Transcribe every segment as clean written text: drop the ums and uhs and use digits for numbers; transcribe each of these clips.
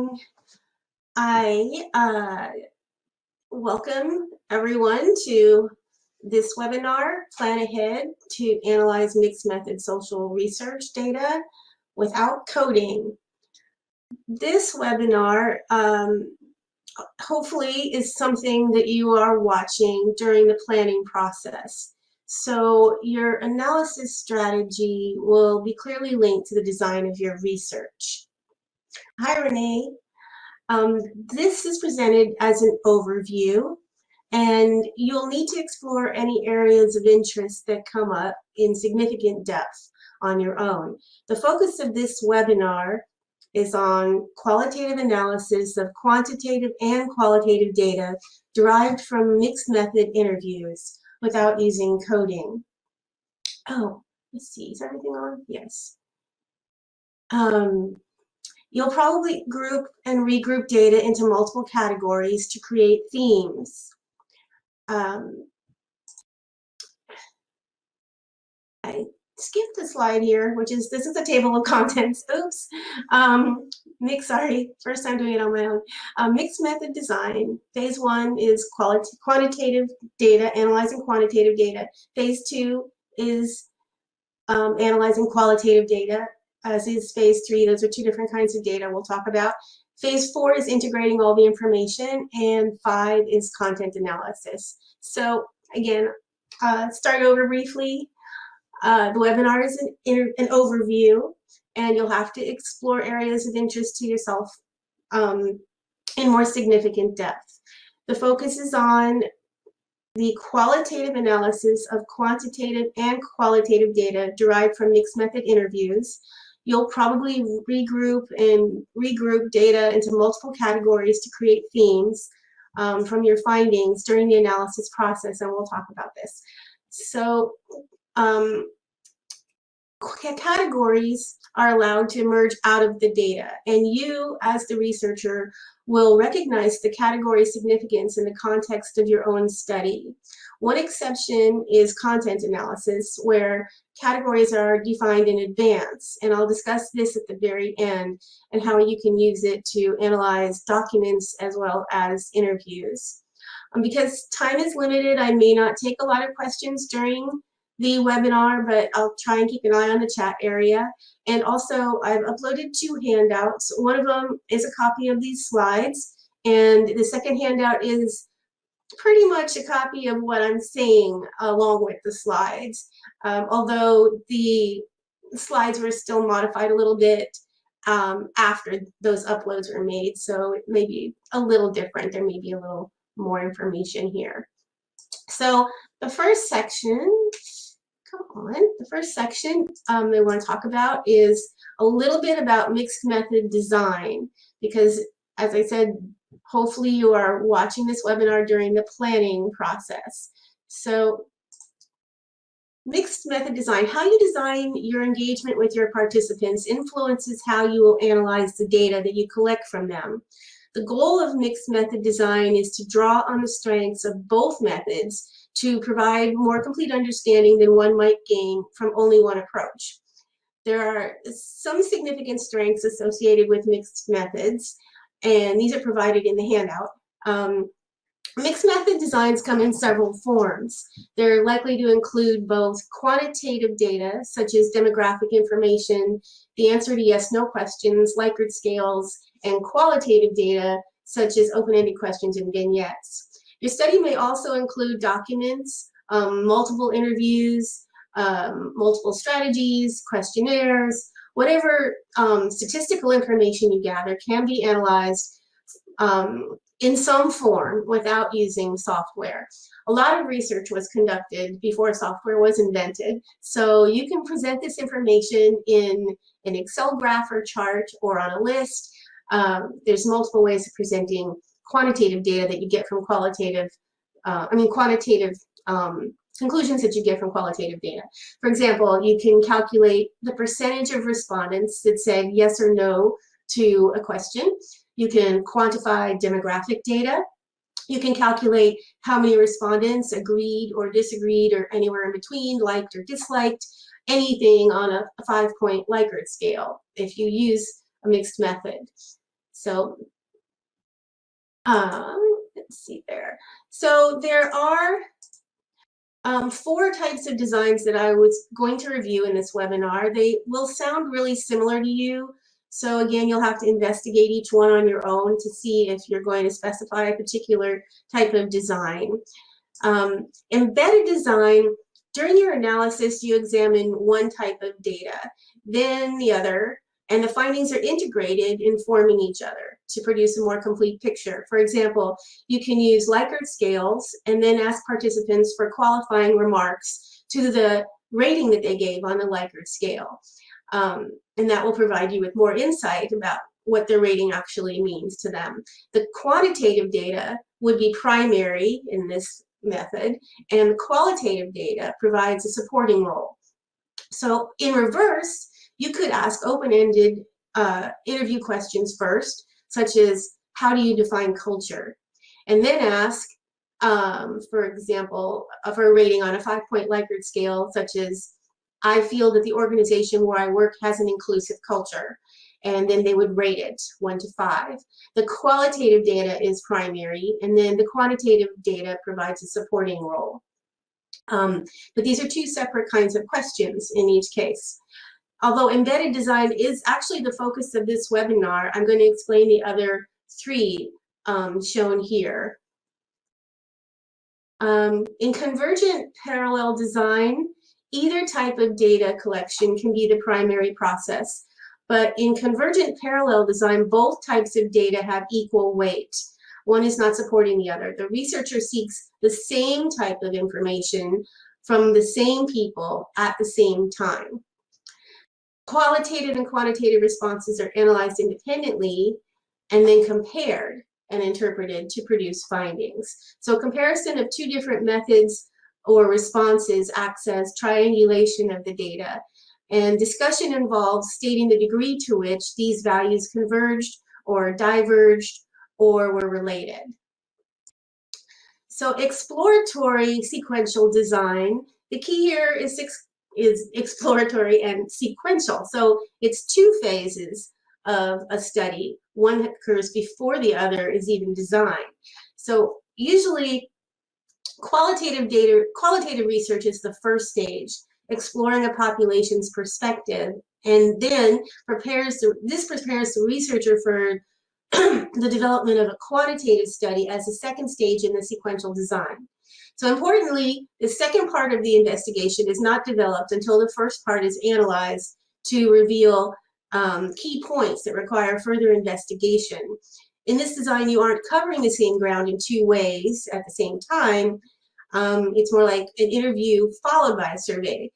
morning. I welcome everyone to this webinar, Plan Ahead to Analyze Mixed Method Social Research Data Without Coding. This webinar hopefully is something that you are watching during the planning process. So your analysis strategy will be clearly linked to the design of your research. Hi, Renee. This is presented as an overview, and you'll need to explore any areas of interest that come up in significant depth on your own. The focus of this webinar is on qualitative analysis of quantitative and qualitative data derived from mixed method interviews without using coding. Oh, let's see, is everything on? Yes. You'll probably group and regroup data into multiple categories to create themes. I skipped a slide here, which is, this is a table of contents. Oops. Sorry, first time doing it on my own. Mixed method design. Phase 1 is quantitative data, analyzing quantitative data. Phase 2 is analyzing qualitative data, as is phase 3. Those are two different kinds of data we'll talk about. Phase 4 is integrating all the information, and 5 is content analysis. So again, start over briefly. The webinar is an overview, and you'll have to explore areas of interest to yourself in more significant depth. The focus is on the qualitative analysis of quantitative and qualitative data derived from mixed method interviews. You'll probably regroup data into multiple categories to create themes from your findings during the analysis process, and we'll talk about this. So categories are allowed to emerge out of the data, and you, as the researcher, will recognize the category significance in the context of your own study. One exception is content analysis, where categories are defined in advance, and I'll discuss this at the very end and how you can use it to analyze documents as well as interviews. Because time is limited, I may not take a lot of questions during the webinar, but I'll try and keep an eye on the chat area. And also, I've uploaded 2 handouts. One of them is a copy of these slides, and the second handout is pretty much a copy of what I'm saying along with the slides, although the slides were still modified a little bit after those uploads were made, so it may be a little different. There may be a little more information here. So the first section, the first section they want to talk about is a little bit about mixed method design, because as I said, hopefully you are watching this webinar during the planning process. So mixed method design, how you design your engagement with your participants influences how you will analyze the data that you collect from them. The goal of mixed method design is to draw on the strengths of both methods to provide more complete understanding than one might gain from only one approach. There are some significant strengths associated with mixed methods, and these are provided in the handout. Mixed method designs come in several forms. They're likely to include both quantitative data, such as demographic information, the answer to yes/no questions, Likert scales, and qualitative data, such as open-ended questions and vignettes. Your study may also include documents, multiple interviews, multiple strategies, questionnaires, whatever statistical information you gather can be analyzed in some form without using software. A lot of research was conducted before software was invented, so you can present this information in an Excel graph or chart or on a list. There's multiple ways of presenting quantitative data that you get from quantitative conclusions that you get from qualitative data. For example, you can calculate the percentage of respondents that said yes or no to a question. You can quantify demographic data. You can calculate how many respondents agreed or disagreed or anywhere in between, liked or disliked, anything on a 5-point Likert scale if you use a mixed method. So let's see there. So there are 4 types of designs that I was going to review in this webinar. They will sound really similar to you. So again, you'll have to investigate each one on your own to see if you're going to specify a particular type of design. Embedded design, during your analysis, you examine one type of data, then the other, and the findings are integrated, informing each other to produce a more complete picture. For example, you can use Likert scales and then ask participants for qualifying remarks to the rating that they gave on the Likert scale. And that will provide you with more insight about what their rating actually means to them. The quantitative data would be primary in this method, and the qualitative data provides a supporting role. So in reverse, you could ask open-ended interview questions first, such as, how do you define culture? And then ask, for example, for a rating on a 5-point Likert scale, such as, I feel that the organization where I work has an inclusive culture. And then they would rate it 1 to 5. The qualitative data is primary, and then the quantitative data provides a supporting role. But these are 2 separate kinds of questions in each case. Although embedded design is actually the focus of this webinar, I'm going to explain the other 3 shown here. In convergent parallel design, either type of data collection can be the primary process. But in convergent parallel design, both types of data have equal weight. One is not supporting the other. The researcher seeks the same type of information from the same people at the same time. Qualitative and quantitative responses are analyzed independently and then compared and interpreted to produce findings. So comparison of 2 different methods or responses acts as triangulation of the data. And discussion involves stating the degree to which these values converged or diverged or were related. So exploratory sequential design, the key here is exploratory and sequential. So it's 2 phases of a study. One occurs before the other is even designed. So usually qualitative research is the first stage, exploring a population's perspective, and then prepares the researcher for the development of a quantitative study as a second stage in the sequential design. So importantly, the second part of the investigation is not developed until the first part is analyzed to reveal key points that require further investigation. In this design, you aren't covering the same ground in 2 ways at the same time. It's more like an interview followed by a survey,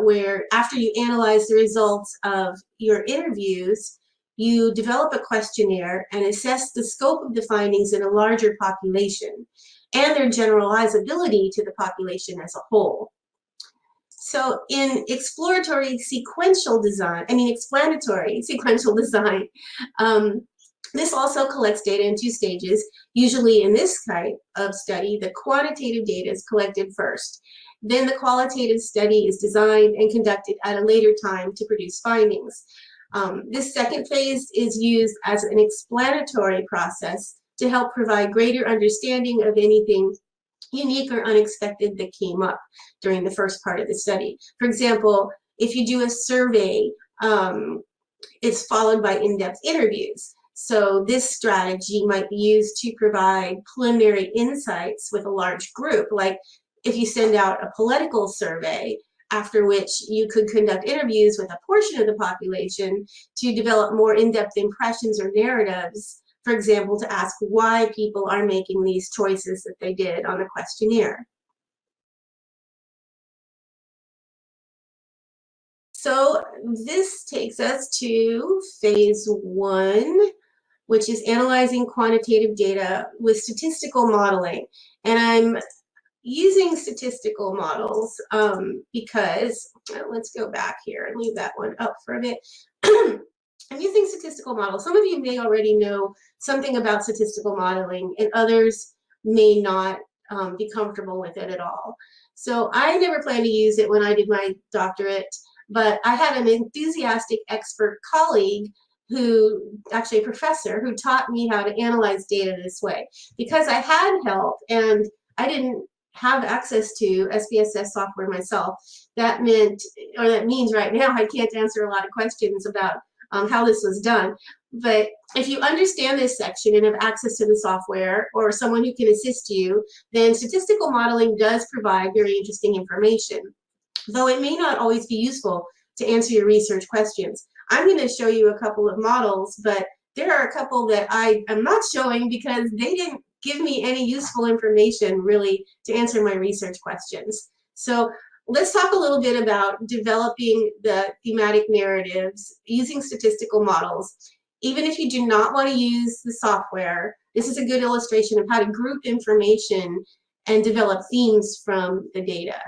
where after you analyze the results of your interviews, you develop a questionnaire and assess the scope of the findings in a larger population and their generalizability to the population as a whole. So in explanatory sequential design, this also collects data in 2 stages. Usually in this type of study, the quantitative data is collected first. Then the qualitative study is designed and conducted at a later time to produce findings. This second phase is used as an explanatory process to help provide greater understanding of anything unique or unexpected that came up during the first part of the study. For example, if you do a survey, it's followed by in-depth interviews. So this strategy might be used to provide preliminary insights with a large group, like if you send out a political survey, after which you could conduct interviews with a portion of the population to develop more in-depth impressions or narratives, for example, to ask why people are making these choices that they did on the questionnaire. So this takes us to phase 1, which is analyzing quantitative data with statistical modeling. And I'm using statistical models because, let's go back here and leave that one up for a bit. I'm using statistical models. Some of you may already know something about statistical modeling, and others may not be comfortable with it at all. So I never planned to use it when I did my doctorate, but I had an enthusiastic expert colleague actually a professor, who taught me how to analyze data this way. Because I had help and I didn't have access to SPSS software myself, that means right now I can't answer a lot of questions about how this was done. But if you understand this section and have access to the software or someone who can assist you, then statistical modeling does provide very interesting information, though it may not always be useful to answer your research questions. I'm going to show you a couple of models, but there are a couple that I am not showing because they didn't give me any useful information really to answer my research questions. So let's talk a little bit about developing the thematic narratives using statistical models. Even if you do not want to use the software, this is a good illustration of how to group information and develop themes from the data.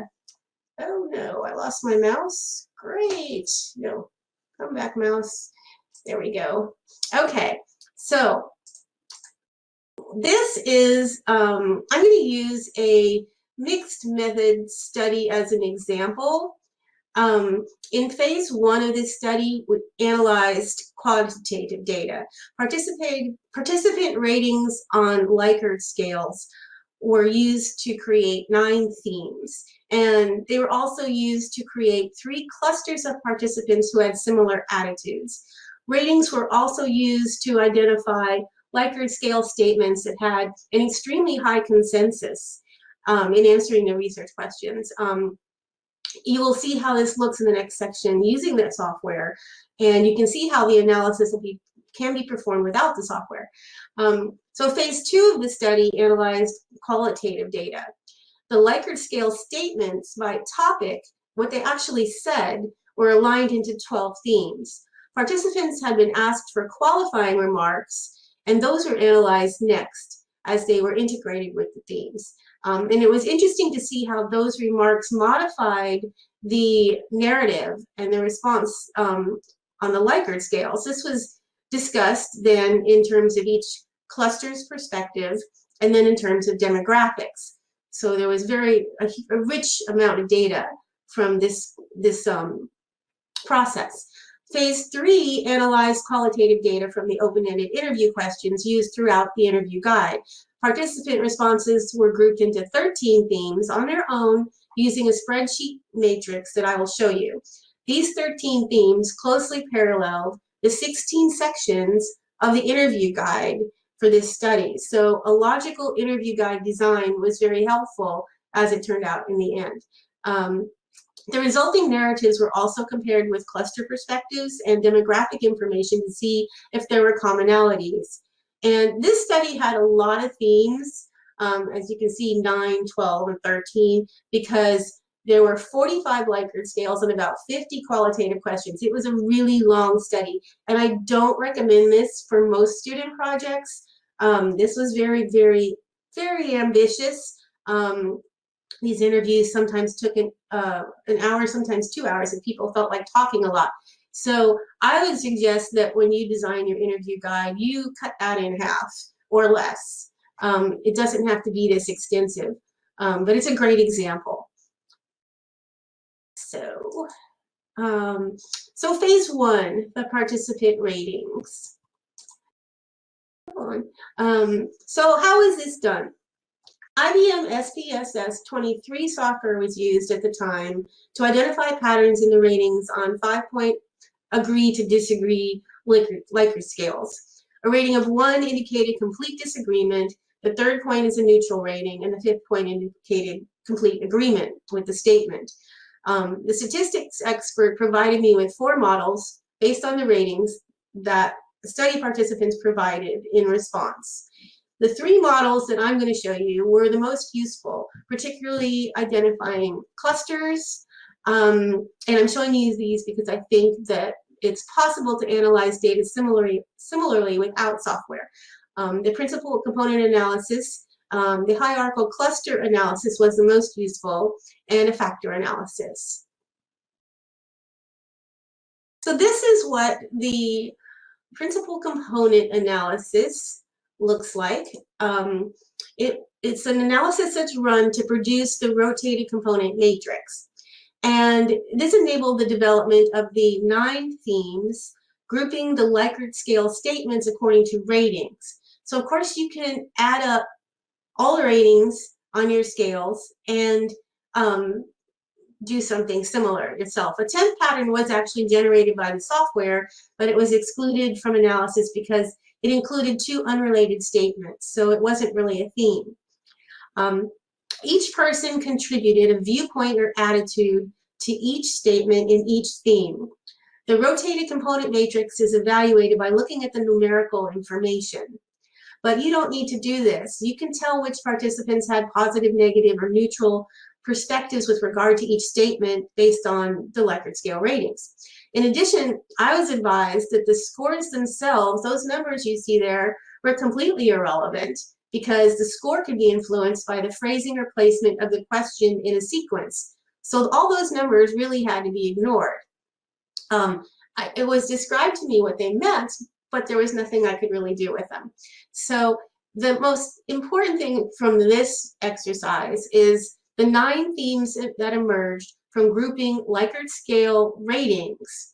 Oh no, I lost my mouse. Great. No, come back, mouse. There we go. Okay, so this is, I'm going to use a mixed method study as an example. In phase 1 of this study, we analyzed qualitative data. Participant ratings on Likert scales were used to create 9 themes. And they were also used to create 3 clusters of participants who had similar attitudes. Ratings were also used to identify Likert scale statements that had an extremely high consensus in answering the research questions. You will see how this looks in the next section using that software, and you can see how the analysis can be performed without the software. So phase 2 of the study analyzed qualitative data. The Likert scale statements by topic, what they actually said, were aligned into 12 themes. Participants had been asked for qualifying remarks, and those were analyzed next as they were integrated with the themes. And it was interesting to see how those remarks modified the narrative and the response on the Likert scales. This was discussed then in terms of each cluster's perspective and then in terms of demographics. So there was a rich amount of data from this process. Phase 3 analyzed qualitative data from the open-ended interview questions used throughout the interview guide. Participant responses were grouped into 13 themes on their own using a spreadsheet matrix that I will show you. These 13 themes closely paralleled the 16 sections of the interview guide for this study. So a logical interview guide design was very helpful as it turned out in the end. The resulting narratives were also compared with cluster perspectives and demographic information to see if there were commonalities. And this study had a lot of themes, as you can see, 9, 12, and 13, because there were 45 Likert scales and about 50 qualitative questions. It was a really long study, and I don't recommend this for most student projects. This was very, very, very ambitious. These interviews sometimes took an hour, sometimes 2 hours, and people felt like talking a lot. So I would suggest that when you design your interview guide, you cut that in half or less. It doesn't have to be this extensive, but it's a great example. So, so phase 1, the participant ratings. So how is this done? IBM SPSS 23 software was used at the time to identify patterns in the ratings on 5-point agree to disagree Likert scales. A rating of 1 indicated complete disagreement, the 3rd point is a neutral rating, and the 5th point indicated complete agreement with the statement. The statistics expert provided me with 4 models based on the ratings that study participants provided in response. The 3 models that I'm going to show you were the most useful, particularly identifying clusters. And I'm showing you these because I think that it's possible to analyze data similarly without software. The principal component analysis, the hierarchical cluster analysis was the most useful, and a factor analysis. So this is what the principal component analysis looks like. It's an analysis that's run to produce the rotated component matrix. And this enabled the development of the 9 themes grouping the Likert scale statements according to ratings. So of course you can add up all the ratings on your scales and do something similar yourself. A 10th pattern was actually generated by the software, but it was excluded from analysis because it included two unrelated statements, so it wasn't really a theme. Each person contributed a viewpoint or attitude to each statement in each theme. The rotated component matrix is evaluated by looking at the numerical information. But you don't need to do this. You can tell which participants had positive, negative, or neutral perspectives with regard to each statement based on the Likert scale ratings. In addition, I was advised that the scores themselves, those numbers you see there, were completely irrelevant because the score could be influenced by the phrasing or placement of the question in a sequence. So all those numbers really had to be ignored. It was described to me what they meant, but there was nothing I could really do with them. So the most important thing from this exercise is the 9 themes that emerged from grouping Likert scale ratings.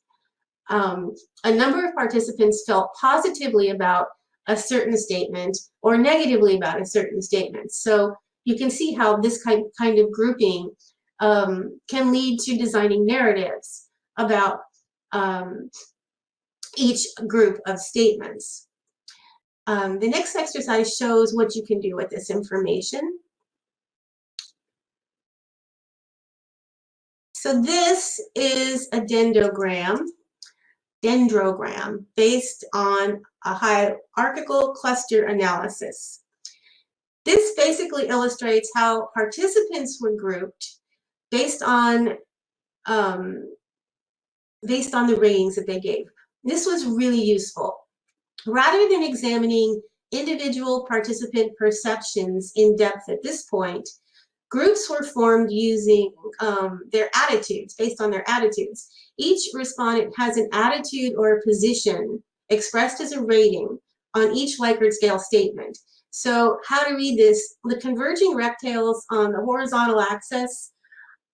A number of participants felt positively about a certain statement or negatively about a certain statement. So you can see how this kind of grouping can lead to designing narratives about each group of statements. The next exercise shows what you can do with this information. So this is a dendrogram based on a hierarchical cluster analysis. This basically illustrates how participants were grouped based on the ratings that they gave. This was really useful. Rather than examining individual participant perceptions in depth at this point, groups were formed using their attitudes, based on their attitudes. Each respondent has an attitude or a position expressed as a rating on each Likert scale statement. So how to read this? The converging rectangles on the horizontal axis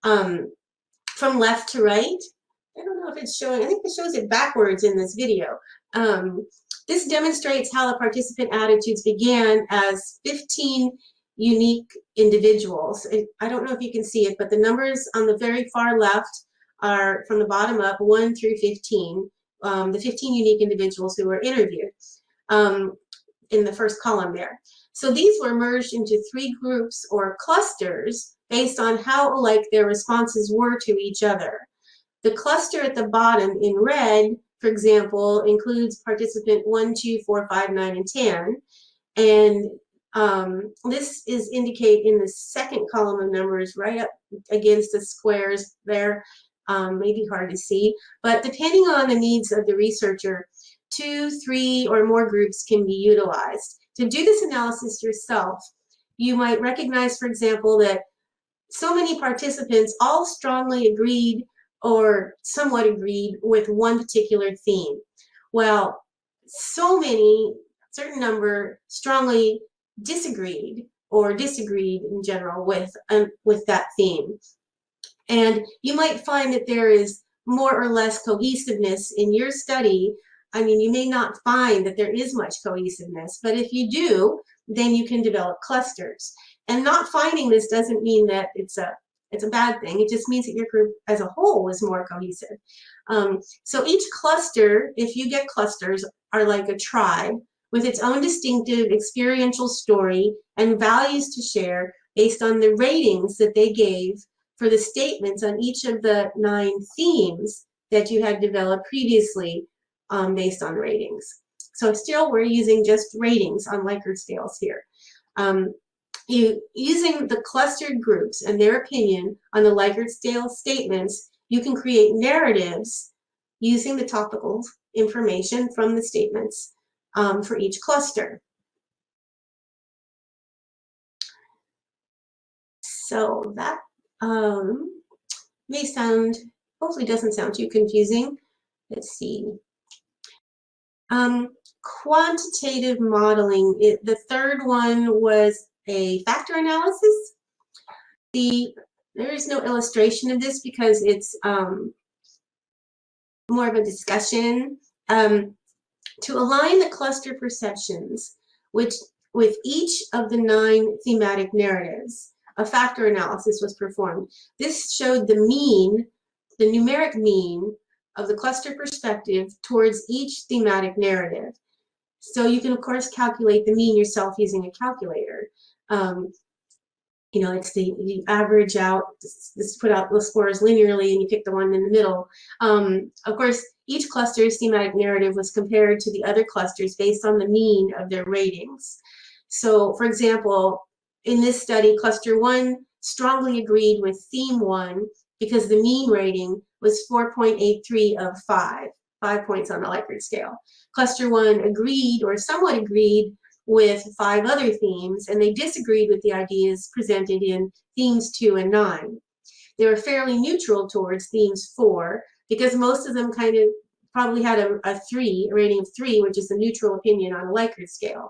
from left to right. I don't know if it's showing, I think it shows it backwards in this video. This demonstrates how the participant attitudes began as 15 unique individuals. I don't know if you can see it, but the numbers on the very far left are from the bottom up, 1 through 15, the 15 unique individuals who were interviewed in the first column there. So these were merged into 3 groups or clusters based on how alike their responses were to each other. The cluster at the bottom in red, for example, includes participant 1, 2, 4, 5, 9, and 10. And this is indicated in the second column of numbers right up against the squares there. Maybe hard to see, but depending on the needs of the researcher, 2, 3, or more groups can be utilized. To do this analysis yourself, you might recognize, for example, that so many participants all strongly agreed or somewhat agreed with one particular theme. Well, so many, certain number strongly disagreed or disagreed in general with that theme. And you might find that there is more or less cohesiveness in your study. I mean, you may not find that there is much cohesiveness, but if you do, then you can develop clusters. And not finding this doesn't mean that it's a bad thing. It just means that your group as a whole is more cohesive. So each cluster, if you get clusters, are like a tribe with its own distinctive experiential story and values to share based on the ratings that they gave for the statements on each of the 9 themes that you had developed previously based on ratings. So still, we're using just ratings on Likert scales here. Using the clustered groups and their opinion on the Likert scale statements, you can create narratives using the topical information from the statements for each cluster. So that may sound, hopefully doesn't sound too confusing. Let's see. Quantitative modeling, the third one was a factor analysis. There is no illustration of this because it's more of a discussion To align the cluster perceptions with each of the 9 thematic narratives, a factor analysis was performed. This showed the mean, the numeric mean of the cluster perspective towards each thematic narrative. So you can, of course, calculate the mean yourself using a calculator. You know, it's you average out, this put out the scores linearly, and you pick the one in the middle. Of course, each cluster's thematic narrative was compared to the other clusters based on the mean of their ratings. So, for example, in this study, cluster 1 strongly agreed with theme 1 because the mean rating was 4.83 of 5 points on the Likert scale. Cluster 1 agreed or somewhat agreed with 5 other themes, and they disagreed with the ideas presented in themes 2 and 9. They were fairly neutral towards themes 4 because most of them kind of probably had a rating of 3, which is the neutral opinion on a Likert scale.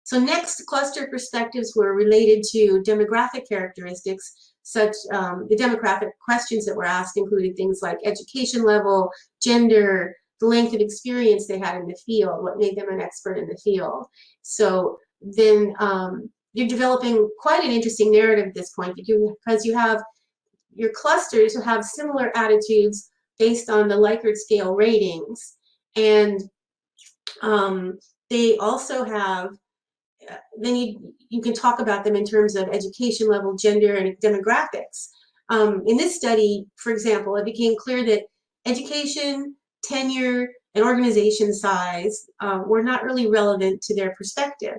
So next, cluster perspectives were related to demographic characteristics, such the demographic questions that were asked included things like education level, gender, the length of experience they had in the field, what made them an expert in the field. So then you're developing quite an interesting narrative at this point because you have your clusters who have similar attitudes based on the Likert scale ratings. And they also have, then you can talk about them in terms of education level, gender, and demographics. In this study, for example, it became clear that education, tenure, and organization size were not really relevant to their perspective.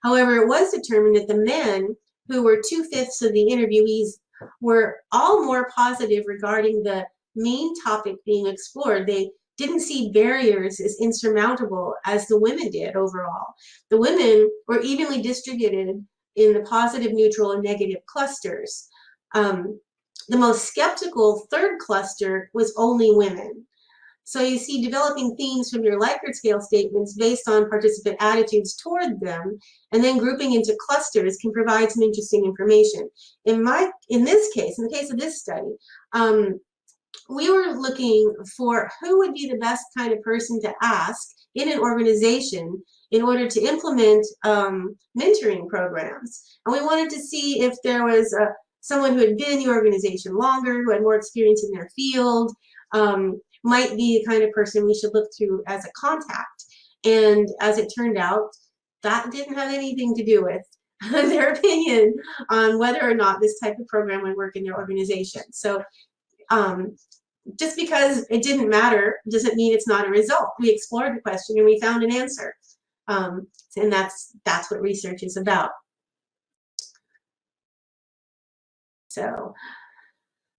However, it was determined that the men, who were 2/5 of the interviewees, were all more positive regarding the main topic being explored. They didn't see barriers as insurmountable as the women did overall. The women were evenly distributed in the positive, neutral, and negative clusters. The most skeptical third cluster was only women. So you see, developing themes from your Likert scale statements based on participant attitudes toward them, and then grouping into clusters can provide some interesting information. In the case of this study, we were looking for who would be the best kind of person to ask in an organization in order to implement mentoring programs. And we wanted to see if there was someone who had been in the organization longer, who had more experience in their field, might be the kind of person we should look to as a contact. And as it turned out, that didn't have anything to do with their opinion on whether or not this type of program would work in their organization. So just because it didn't matter doesn't mean it's not a result. We explored the question and we found an answer. And that's what research is about. So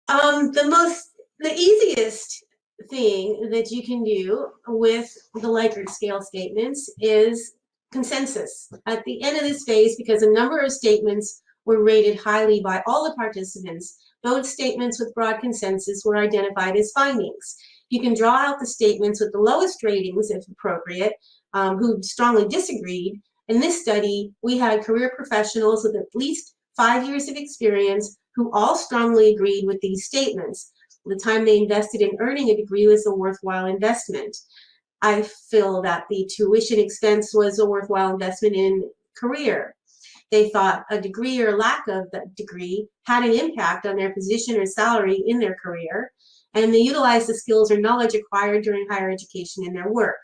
the easiest thing that you can do with the Likert scale statements is consensus. At the end of this phase, because a number of statements were rated highly by all the participants, those statements with broad consensus were identified as findings. You can draw out the statements with the lowest ratings, if appropriate, who strongly disagreed. In this study, we had career professionals with at least 5 years of experience who all strongly agreed with these statements. The time they invested in earning a degree was a worthwhile investment. I feel that the tuition expense was a worthwhile investment in career. They thought a degree or lack of that degree had an impact on their position or salary in their career, and they utilized the skills or knowledge acquired during higher education in their work.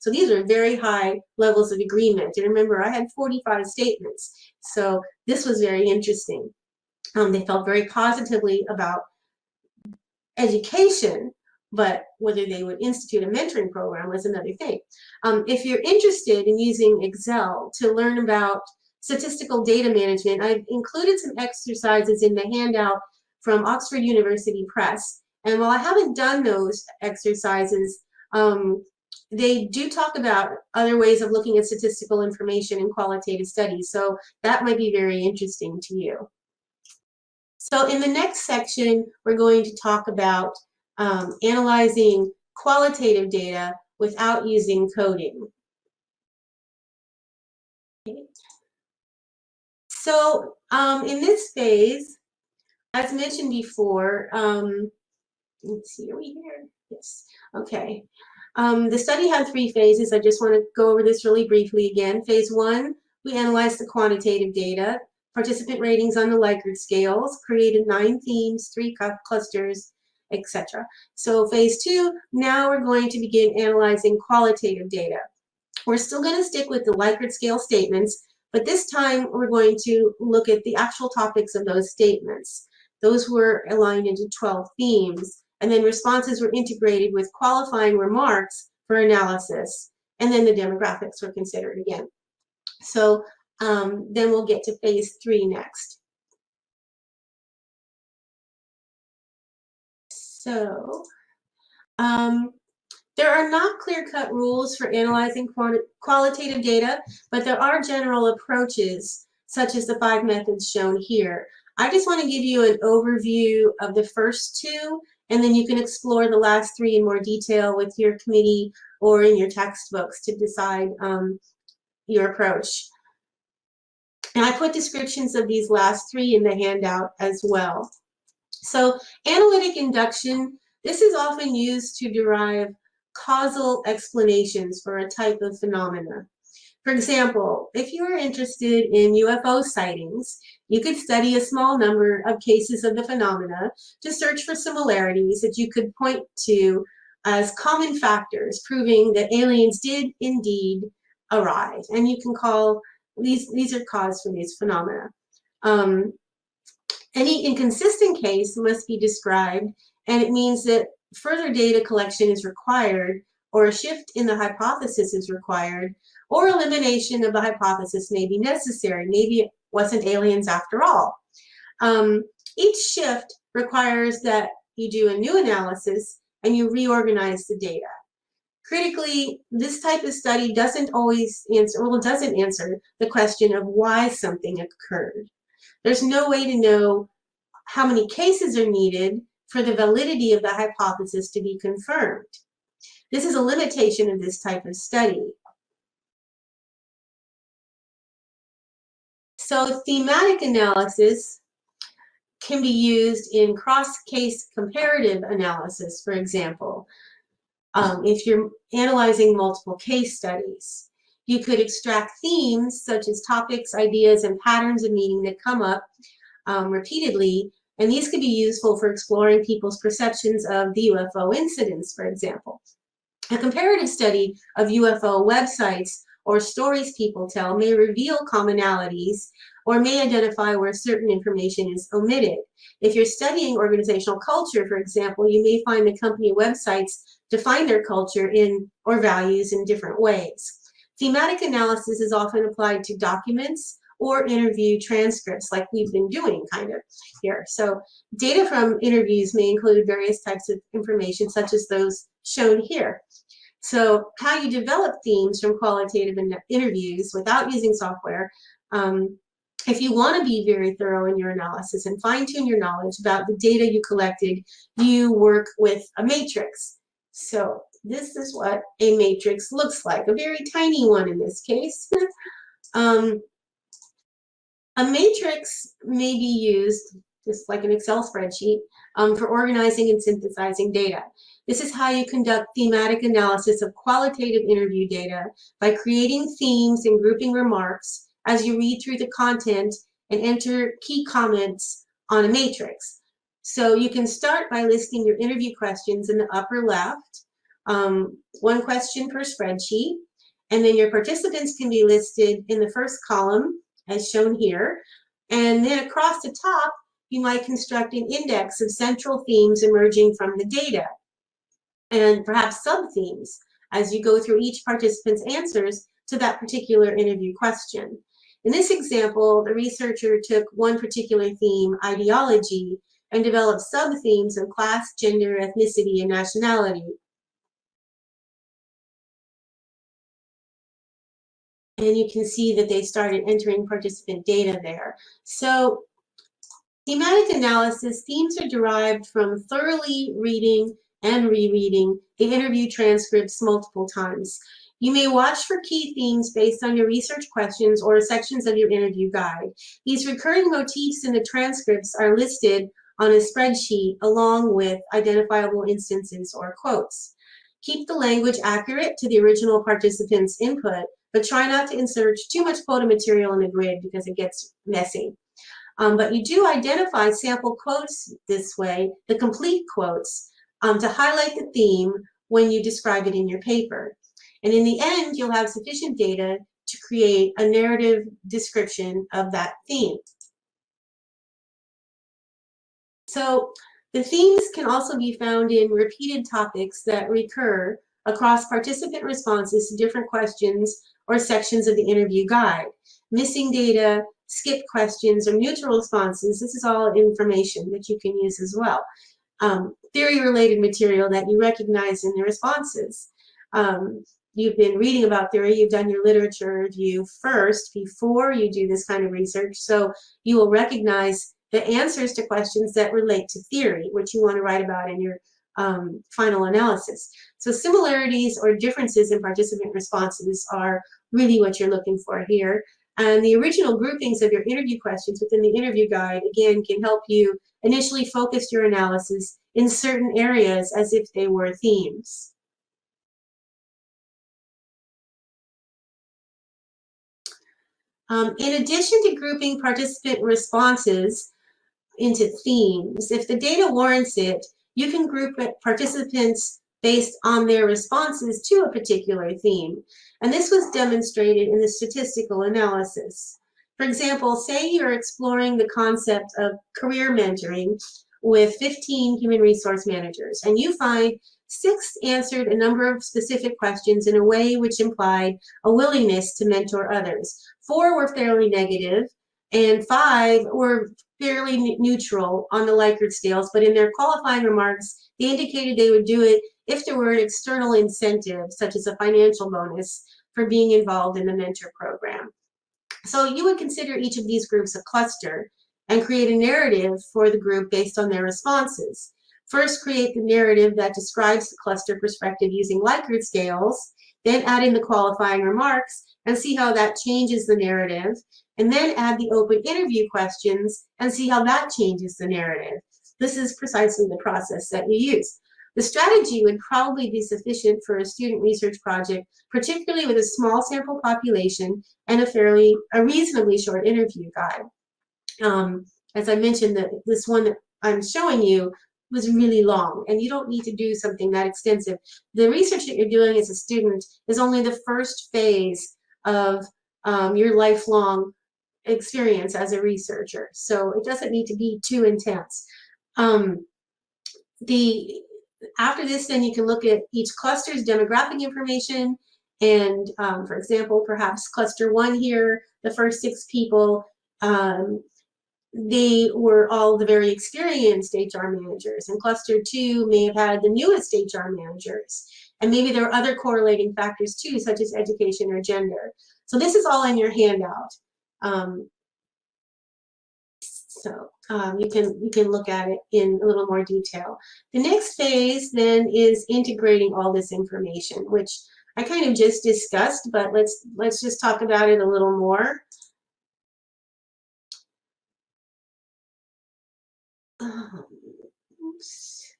So these are very high levels of agreement. And remember, I had 45 statements, so this was very interesting. They felt very positively about education, but whether they would institute a mentoring program was another thing. If you're interested in using Excel to learn about statistical data management, I've included some exercises in the handout from Oxford University Press. And while I haven't done those exercises, they do talk about other ways of looking at statistical information in qualitative studies. So that might be very interesting to you. So in the next section, we're going to talk about analyzing qualitative data without using coding. Okay. So in this phase, as mentioned before, let's see, are we here? Yes, okay. The study had 3 phases. I just want to go over this really briefly again. Phase 1, we analyzed the quantitative data, participant ratings on the Likert scales, created 9 themes, 3 clusters, etc. So phase 2, now we're going to begin analyzing qualitative data. We're still going to stick with the Likert scale statements, but this time we're going to look at the actual topics of those statements. Those were aligned into 12 themes, and then responses were integrated with qualifying remarks for analysis, and then the demographics were considered again. So then we'll get to phase 3 next. So there are not clear-cut rules for analyzing qualitative data, but there are general approaches, such as the 5 methods shown here. I just want to give you an overview of the first 2, and then you can explore the last 3 in more detail with your committee or in your textbooks to decide your approach. And I put descriptions of these last 3 in the handout as well. So analytic induction, this is often used to derive causal explanations for a type of phenomena. For example, if you are interested in UFO sightings, you could study a small number of cases of the phenomena to search for similarities that you could point to as common factors proving that aliens did indeed arrive. And you can call these are cause for these phenomena. Any inconsistent case must be described, and it means that further data collection is required, or a shift in the hypothesis is required, or elimination of the hypothesis may be necessary. Maybe it wasn't aliens after all. Each shift requires that you do a new analysis and you reorganize the data. Critically, this type of study doesn't always answer, well, it doesn't answer the question of why something occurred. There's no way to know how many cases are needed for the validity of the hypothesis to be confirmed. This is a limitation of this type of study. So thematic analysis can be used in cross-case comparative analysis, for example. If you're analyzing multiple case studies, you could extract themes such as topics, ideas, and patterns of meaning that come up repeatedly, and these could be useful for exploring people's perceptions of the UFO incidents, for example. A comparative study of UFO websites or stories people tell may reveal commonalities or may identify where certain information is omitted. If you're studying organizational culture, for example, you may find the company websites define their culture or values in different ways. Thematic analysis is often applied to documents or interview transcripts, like we've been doing kind of here. So data from interviews may include various types of information, such as those shown here. So how you develop themes from qualitative interviews without using software, if you want to be very thorough in your analysis and fine-tune your knowledge about the data you collected, you work with a matrix. So this is what a matrix looks like, a very tiny one in this case. A matrix may be used, just like an Excel spreadsheet, for organizing and synthesizing data. This is how you conduct thematic analysis of qualitative interview data by creating themes and grouping remarks as you read through the content and enter key comments on a matrix. So you can start by listing your interview questions in the upper left, 1 question per spreadsheet, and then your participants can be listed in the first column, as shown here, and then across the top, you might construct an index of central themes emerging from the data, and perhaps sub-themes as you go through each participant's answers to that particular interview question. In this example, the researcher took one particular theme, ideology, and developed sub-themes of class, gender, ethnicity, and nationality. And you can see that they started entering participant data there. So thematic analysis, themes are derived from thoroughly reading and rereading the interview transcripts multiple times. You may watch for key themes based on your research questions or sections of your interview guide. These recurring motifs in the transcripts are listed on a spreadsheet along with identifiable instances or quotes. Keep the language accurate to the original participant's input, but try not to insert too much quota material in the grid because it gets messy. But you do identify sample quotes this way, the complete quotes, to highlight the theme when you describe it in your paper. And in the end, you'll have sufficient data to create a narrative description of that theme. So the themes can also be found in repeated topics that recur across participant responses to different questions or sections of the interview guide. Missing data, skipped questions, or neutral responses, this is all information that you can use as well. Theory-related material that you recognize in the responses. You've been reading about theory, you've done your literature review first before you do this kind of research, so you will recognize the answers to questions that relate to theory, which you want to write about in your final analysis. So similarities or differences in participant responses are really what you're looking for here. And the original groupings of your interview questions within the interview guide, again, can help you initially focus your analysis in certain areas as if they were themes. In addition to grouping participant responses into themes, if the data warrants it, you can group participants based on their responses to a particular theme. And this was demonstrated in the statistical analysis. For example, say you're exploring the concept of career mentoring with 15 human resource managers, and you find 6 answered a number of specific questions in a way which implied a willingness to mentor others. 4 were fairly negative, and 5 were fairly neutral on the Likert scales, but in their qualifying remarks, they indicated they would do it if there were an external incentive, such as a financial bonus, for being involved in the mentor program. So you would consider each of these groups a cluster and create a narrative for the group based on their responses. First, create the narrative that describes the cluster perspective using Likert scales, then add in the qualifying remarks and see how that changes the narrative, and then add the open interview questions and see how that changes the narrative. This is precisely the process that you use. The strategy would probably be sufficient for a student research project, particularly with a small sample population and a reasonably short interview guide. As I mentioned, this one that I'm showing you was really long, and you don't need to do something that extensive. The research that you're doing as a student is only the first phase of your lifelong experience as a researcher, so it doesn't need to be too intense. After this, then you can look at each cluster's demographic information, and for example, perhaps cluster 1 here, the first 6 people, they were all the very experienced HR managers, and cluster 2 may have had the newest HR managers, and maybe there are other correlating factors too, such as education or gender. So this is all in your handout. You can look at it in a little more detail. The next phase then is integrating all this information, which I kind of just discussed, but let's just talk about it a little more. Oops.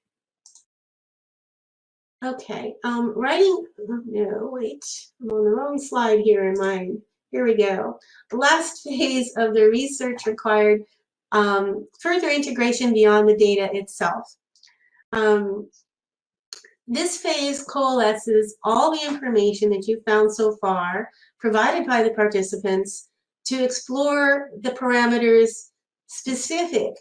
Okay, writing, no, wait, I'm on the wrong slide here in mine. Here we go. The last phase of the research required further integration beyond the data itself. This phase coalesces all the information that you've found so far, provided by the participants, to explore the parameters specific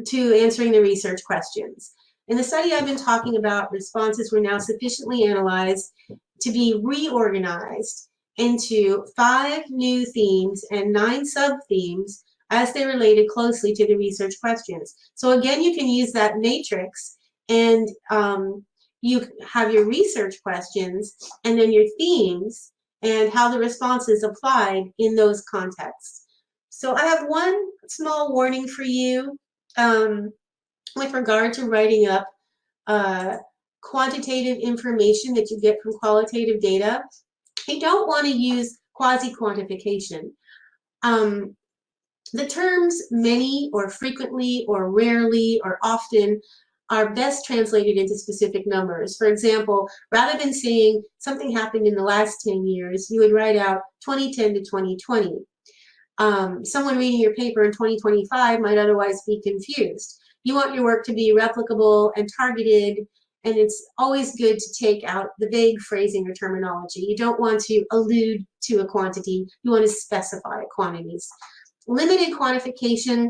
to answering the research questions. In the study I've been talking about, responses were now sufficiently analyzed to be reorganized into 5 new themes and 9 sub-themes as they related closely to the research questions. So again, you can use that matrix, and you have your research questions and then your themes and how the responses applied in those contexts. So I have one small warning for you with regard to writing up quantitative information that you get from qualitative data. You don't want to use quasi-quantification. The terms many or frequently or rarely or often are best translated into specific numbers. For example, rather than saying something happened in the last 10 years, you would write out 2010 to 2020. Someone reading your paper in 2025 might otherwise be confused. You want your work to be replicable and targeted, and it's always good to take out the vague phrasing or terminology. You don't want to allude to a quantity. You want to specify quantities. Limited quantification.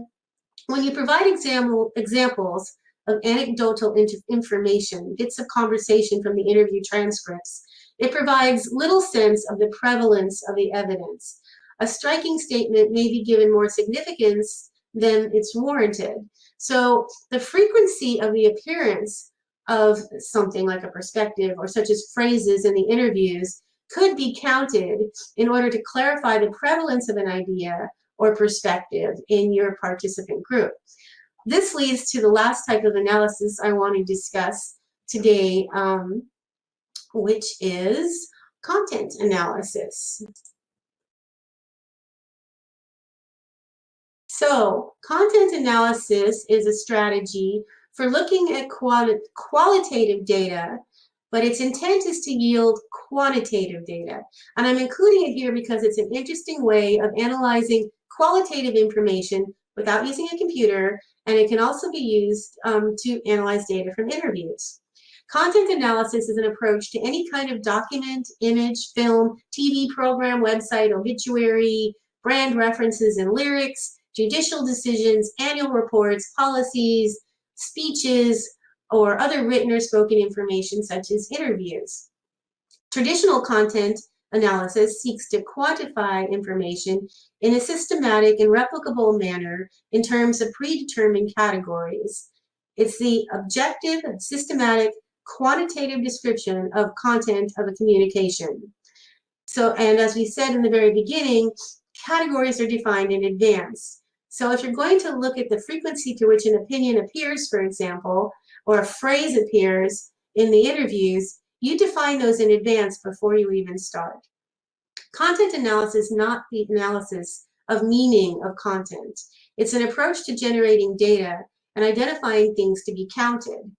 When you provide examples of anecdotal information, bits of conversation from the interview transcripts, it provides little sense of the prevalence of the evidence. A striking statement may be given more significance than it's warranted. So the frequency of the appearance of something like a perspective or such as phrases in the interviews could be counted in order to clarify the prevalence of an idea or perspective in your participant group. This leads to the last type of analysis I want to discuss today, which is content analysis. So, content analysis is a strategy for looking at qualitative data, but its intent is to yield quantitative data. And I'm including it here because it's an interesting way of analyzing qualitative information without using a computer, and it can also be used to analyze data from interviews. Content analysis is an approach to any kind of document, image, film, TV program, website, obituary, brand references and lyrics, judicial decisions, annual reports, policies, speeches, or other written or spoken information such as interviews. Traditional content analysis seeks to quantify information in a systematic and replicable manner in terms of predetermined categories. It's the objective, systematic, quantitative description of content of a communication. So, and as we said in the very beginning, categories are defined in advance. So if you're going to look at the frequency to which an opinion appears, for example, or a phrase appears in the interviews, you define those in advance before you even start. Content analysis is not the analysis of meaning of content. It's an approach to generating data and identifying things to be counted.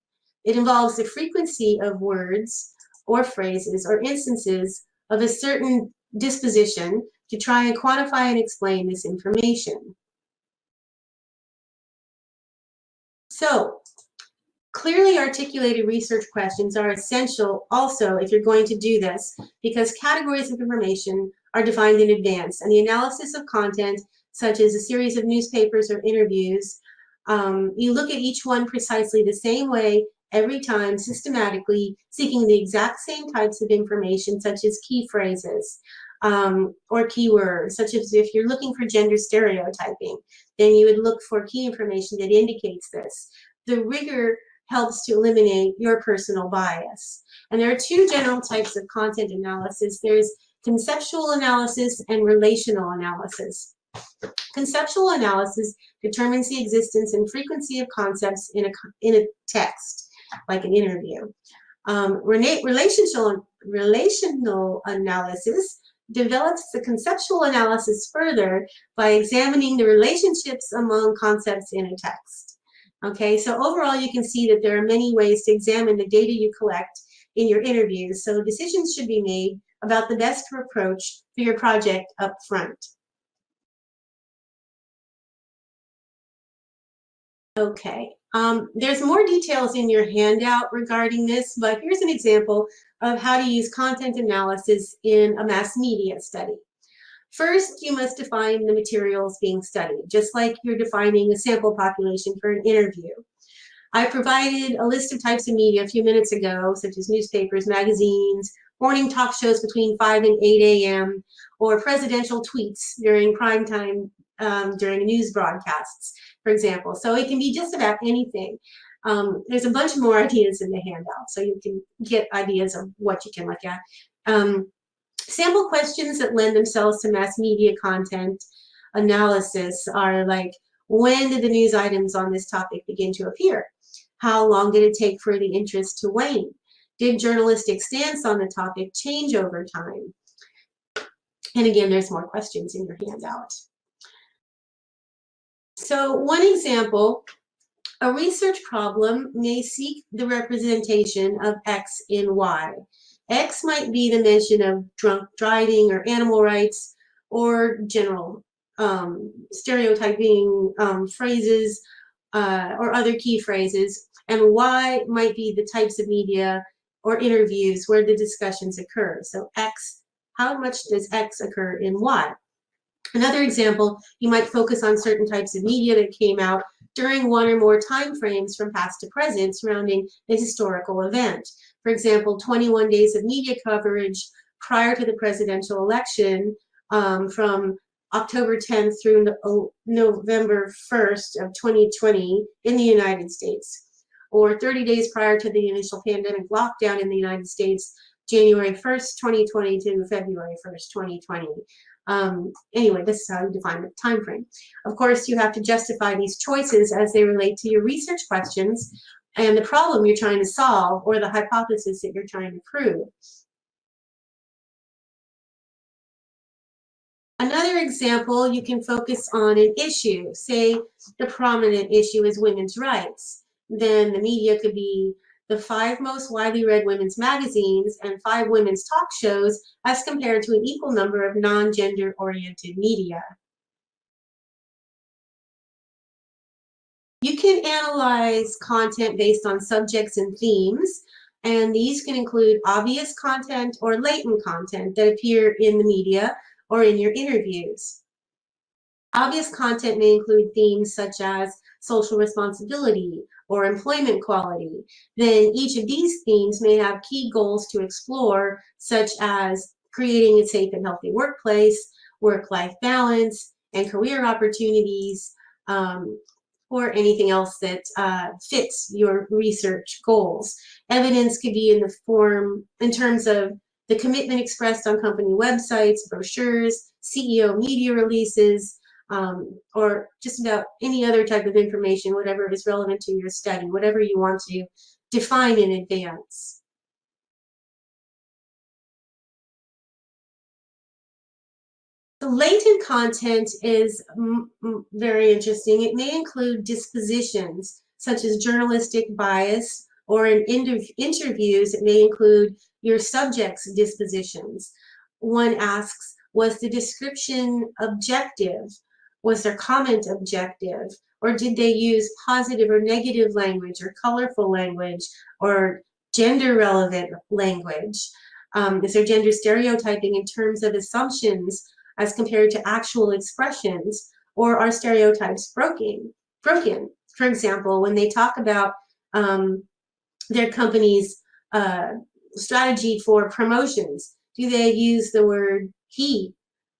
It involves the frequency of words or phrases or instances of a certain disposition to try and quantify and explain this information. So, clearly articulated research questions are essential also if you're going to do this, because categories of information are defined in advance, and the analysis of content, such as a series of newspapers or interviews, you look at each one precisely the same way every time, systematically, seeking the exact same types of information, such as key phrases or keywords, such as if you're looking for gender stereotyping, then you would look for key information that indicates this. The rigor helps to eliminate your personal bias. And there are two general types of content analysis. There's conceptual analysis and relational analysis. Conceptual analysis determines the existence and frequency of concepts in a text, like an interview. Relational analysis develops the conceptual analysis further by examining the relationships among concepts in a text. Okay, so overall you can see that there are many ways to examine the data you collect in your interviews, so decisions should be made about the best approach for your project up front. Okay, there's more details in your handout regarding this, but here's an example of how to use content analysis in a mass media study. First, you must define the materials being studied, just like you're defining a sample population for an interview. I provided a list of types of media a few minutes ago, such as newspapers, magazines, morning talk shows between 5 and 8 a.m., or presidential tweets during prime time during news broadcasts, for example. So it can be just about anything. There's a bunch more ideas in the handout, so you can get ideas of what you can look at. Sample questions that lend themselves to mass media content analysis are like, when did the news items on this topic begin to appear? How long did it take for the interest to wane? Did journalistic stance on the topic change over time? And again, there's more questions in your handout. So one example A research problem may seek the representation of X in Y. X might be the mention of drunk driving or animal rights or general stereotyping phrases or other key phrases, and Y might be the types of media or interviews where the discussions occur. So X, how much does X occur in Y? Another example, you might focus on certain types of media that came out during one or more time frames from past to present surrounding a historical event. For example, 21 days of media coverage prior to the presidential election from October 10th through November 1st of 2020 in the United States, or 30 days prior to the initial pandemic lockdown in the United States, January 1st, 2020 to February 1st, 2020. Anyway, this is how you define the time frame. Of course, you have to justify these choices as they relate to your research questions and the problem you're trying to solve or the hypothesis that you're trying to prove. Another example, you can focus on an issue. Say the prominent issue is women's rights. Then the media could be the 5 most widely read women's magazines and 5 women's talk shows as compared to an equal number of non-gender oriented media. You can analyze content based on subjects and themes, and these can include obvious content or latent content that appear in the media or in your interviews. Obvious content may include themes such as social responsibility or employment quality. Then each of these themes may have key goals to explore, such as creating a safe and healthy workplace, work-life balance, and career opportunities, or anything else that fits your research goals. Evidence could be in terms of the commitment expressed on company websites, brochures, CEO media releases, or just about any other type of information, whatever is relevant to your study, whatever you want to define in advance. The latent content is very interesting. It may include dispositions, such as journalistic bias, or in interviews, it may include your subject's dispositions. One asks, was the description objective? Was their comment objective? Or did they use positive or negative language, or colorful language, or gender relevant language? Is there gender stereotyping in terms of assumptions as compared to actual expressions, or are stereotypes broken? For example, when they talk about their company's strategy for promotions, do they use the word he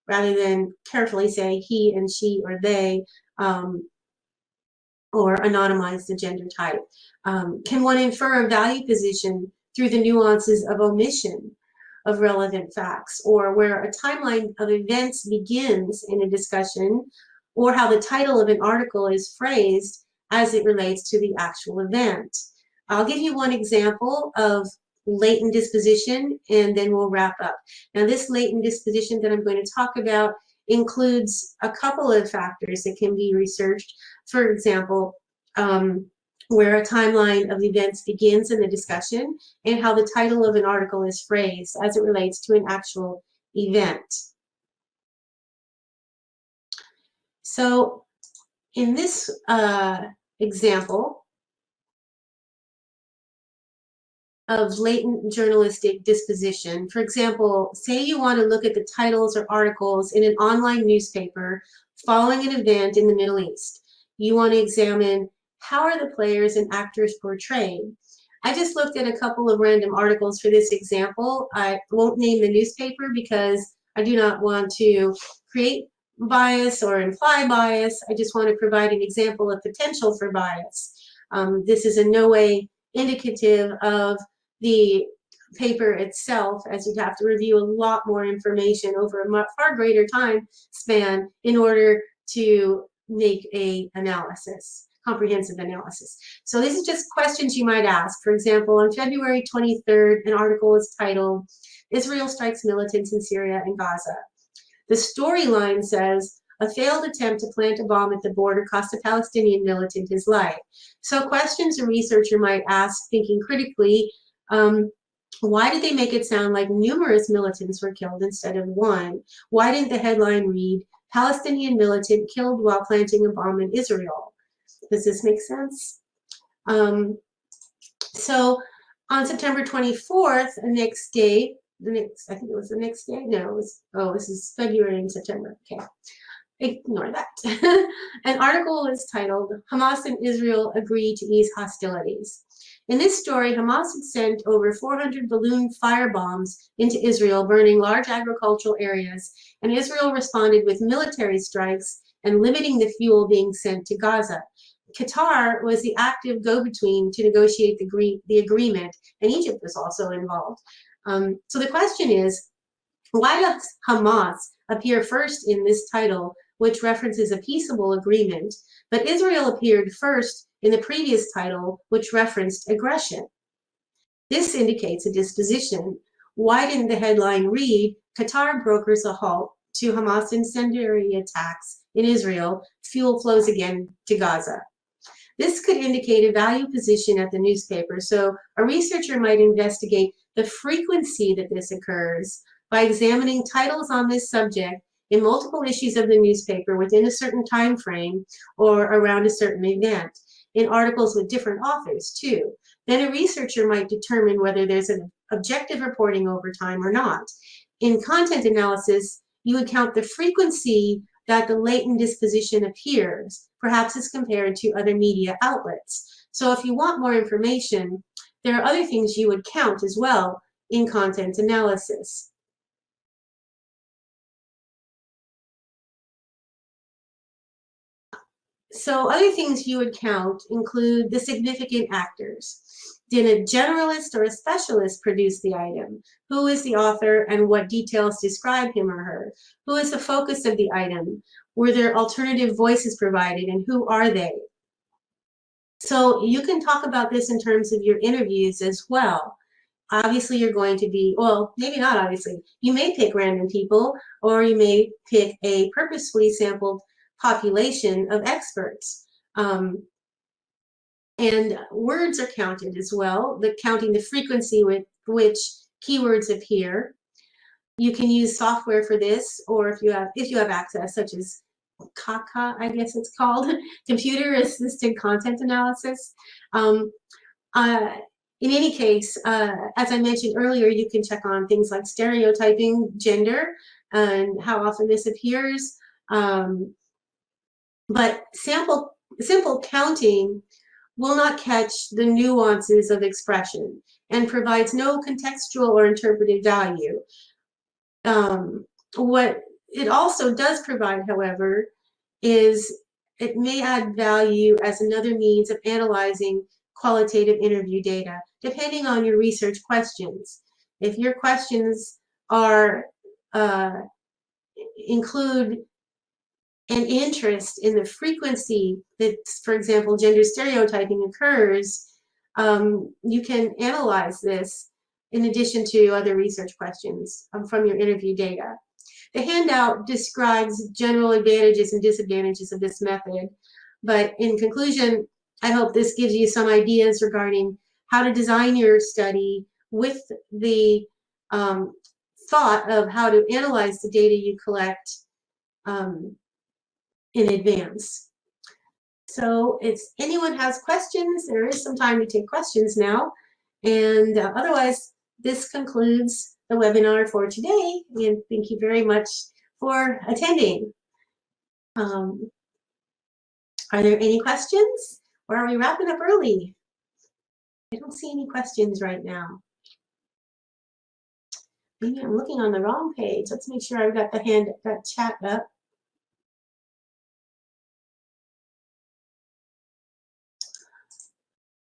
rather than carefully say he and she or they, or anonymize the gender type? Can one infer a value position through the nuances of omission of relevant facts, or where a timeline of events begins in a discussion, or how the title of an article is phrased as it relates to the actual event? I'll give you one example of latent disposition, and then we'll wrap up. Now, this latent disposition that I'm going to talk about includes a couple of factors that can be researched. For example, where a timeline of events begins in the discussion, and how the title of an article is phrased as it relates to an actual event. So in this example of latent journalistic disposition, for example, say you want to look at the titles or articles in an online newspaper following an event in the Middle East. You want to examine, how are the players and actors portrayed? I just looked at a couple of random articles for this example. I won't name the newspaper because I do not want to create bias or imply bias. I just want to provide an example of potential for bias. This is in no way indicative of the paper itself, as you'd have to review a lot more information over a far greater time span in order to make a comprehensive analysis. So this is just questions you might ask. For example, on February 23rd, an article is titled, "Israel Strikes Militants in Syria and Gaza." The storyline says, A failed attempt to plant a bomb at the border cost a Palestinian militant his life. So questions a researcher might ask, thinking critically, why did they make it sound like numerous militants were killed instead of one? Why didn't the headline read, Palestinian militant killed while planting a bomb in Israel? Does this make sense? So on September 24th, the next day, I think it was the next day. No, it was, this is February and September. Okay, ignore that. An article is titled, Hamas and Israel Agree to Ease Hostilities. In this story, Hamas had sent over 400 balloon firebombs into Israel, burning large agricultural areas, and Israel responded with military strikes and limiting the fuel being sent to Gaza. Qatar was the active go-between to negotiate the agreement, and Egypt was also involved. So the question is, why does Hamas appear first in this title, which references a peaceable agreement, but Israel appeared first in the previous title, which referenced aggression? This indicates a disposition. Why didn't the headline read, Qatar brokers a halt to Hamas incendiary attacks in Israel, fuel flows again to Gaza? This could indicate a value position at the newspaper, so a researcher might investigate the frequency that this occurs by examining titles on this subject in multiple issues of the newspaper within a certain time frame or around a certain event, in articles with different authors too. Then a researcher might determine whether there's an objective reporting over time or not. In content analysis, you would count the frequency that the latent disposition appears, perhaps as compared to other media outlets. So if you want more information, there are other things you would count as well in content analysis. So other things you would count include the significant actors. Did a generalist or a specialist produce the item? Who is the author and what details describe him or her? Who is the focus of the item? Were there alternative voices provided, and who are they? So you can talk about this in terms of your interviews as well. Obviously, you're going to be, well, maybe not obviously. You may pick random people, or you may pick a purposefully sampled population of experts. And words are counted as well, counting the frequency with which keywords appear. You can use software for this, or if you have access, such as CACA, I guess it's called, computer assisted content analysis. In any case, as I mentioned earlier, you can check on things like stereotyping, gender, and how often this appears. But simple counting will not catch the nuances of expression and provides no contextual or interpretive value. What it also does provide, however, is it may add value as another means of analyzing qualitative interview data, depending on your research questions. If your questions are include an interest in the frequency that, for example, gender stereotyping occurs, you can analyze this in addition to other research questions from your interview data. The handout describes general advantages and disadvantages of this method, but in conclusion, I hope this gives you some ideas regarding how to design your study with the thought of how to analyze the data you collect in advance. So if anyone has questions, there is some time to take questions now. And otherwise, this concludes the webinar for today. And thank you very much for attending. Are there any questions? Or are we wrapping up early? I don't see any questions right now. Maybe I'm looking on the wrong page. Let's make sure I've got that chat up.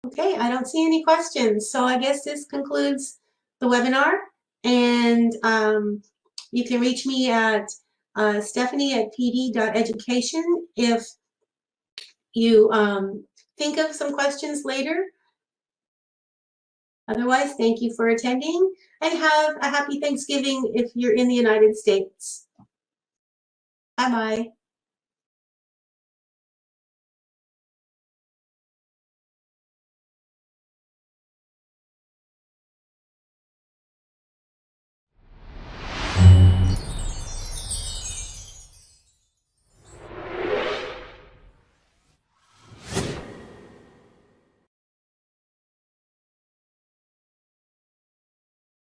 Okay, I don't see any questions. So I guess this concludes the webinar. And you can reach me at stephanie@pd.education if you think of some questions later. Otherwise, thank you for attending and have a happy Thanksgiving if you're in the United States. Bye-bye.